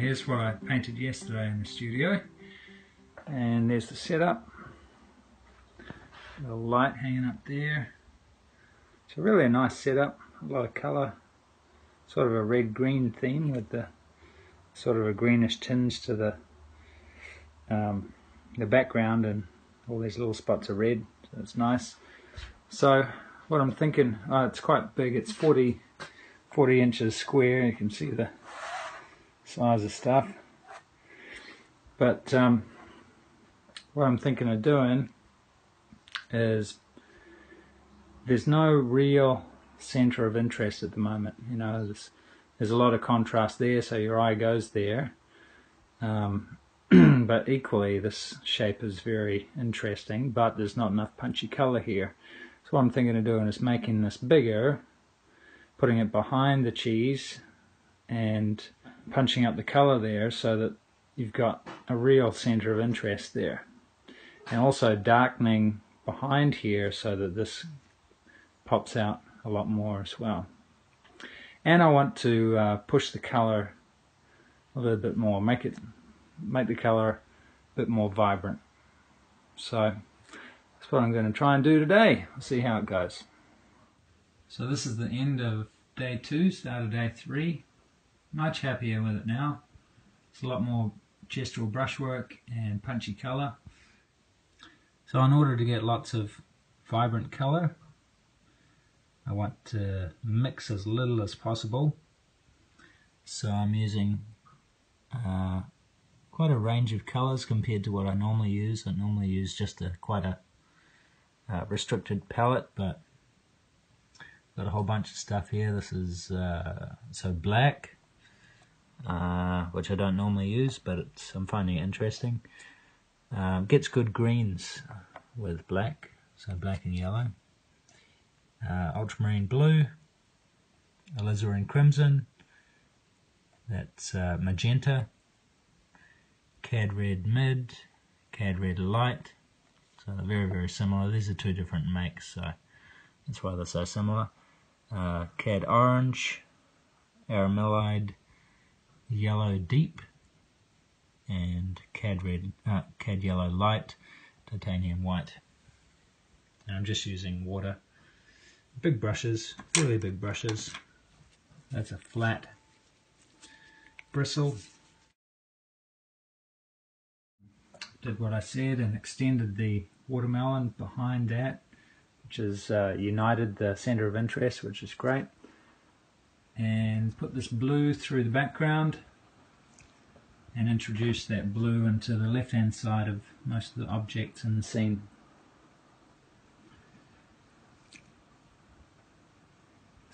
here's what I painted yesterday in the studio. And there's the setup. The light hanging up there. It's really a nice setup, a lot of colour. Sort of a red-green theme with the sort of a greenish tinge to the background and all these little spots of red, so it's nice. So what I'm thinking, it's quite big, it's 40 inches square, you can see the size of stuff. But what I'm thinking of doing is, there's no real center of interest at the moment. You know, there's a lot of contrast there, so your eye goes there. But equally, this shape is very interesting, but there's not enough punchy color here. So what I'm thinking of doing is making this bigger, putting it behind the cheese, and punching up the color there so that you've got a real center of interest there. And also darkening behind here so that this pops out a lot more as well. And I want to push the color a little bit more, make the color a bit more vibrant. So that's what I'm going to try and do today. We'll see how it goes. So this is the end of day 2, start of day 3. Much happier with it now. It's a lot more gestural brushwork and punchy color. So in order to get lots of vibrant color, I want to mix as little as possible. So I'm using quite a range of colors compared to what I normally use. I normally use just quite a restricted palette, but got a whole bunch of stuff here. This is so black, which I don't normally use, but I'm finding it interesting. Gets good greens with black, so black and yellow. Ultramarine blue, alizarin crimson, that's magenta, cad red mid, cad red light, so they're very, very similar. These are two different makes, so that's why they're so similar. Cad orange, aramillide yellow deep, and cad yellow light, titanium white. And I'm just using water. Big brushes, really big brushes. That's a flat bristle. Did what I said and extended the watermelon behind that, which has united the center of interest, which is great. And put this blue through the background and introduce that blue into the left hand side of most of the objects in the scene.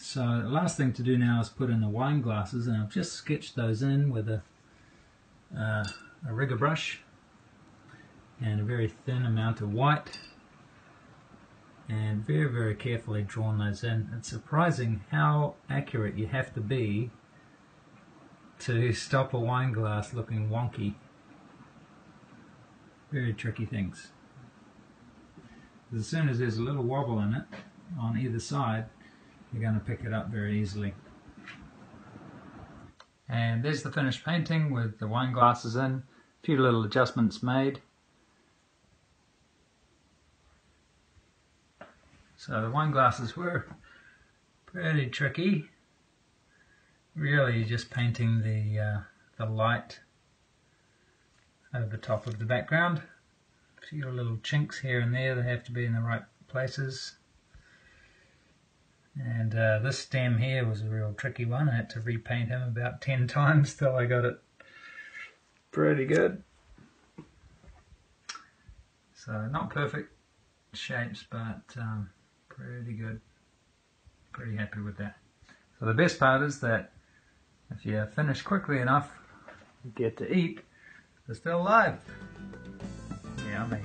So the last thing to do now is put in the wine glasses, and I've just sketched those in with a rigger brush and a very thin amount of white, and very, very carefully drawn those in. It's surprising how accurate you have to be to stop a wine glass looking wonky. Very tricky things. As soon as there's a little wobble in it on either side, you're going to pick it up very easily. And there's the finished painting with the wine glasses in. A few little adjustments made. So the wine glasses were pretty tricky. Really just painting the light over the top of the background. A few little chinks here and there that have to be in the right places. And this stem here was a real tricky one. I had to repaint him about 10 times till I got it pretty good. So not perfect shapes, but pretty good. Pretty happy with that. So the best part is that if you finish quickly enough, you get to eat. They're still alive. Yummy.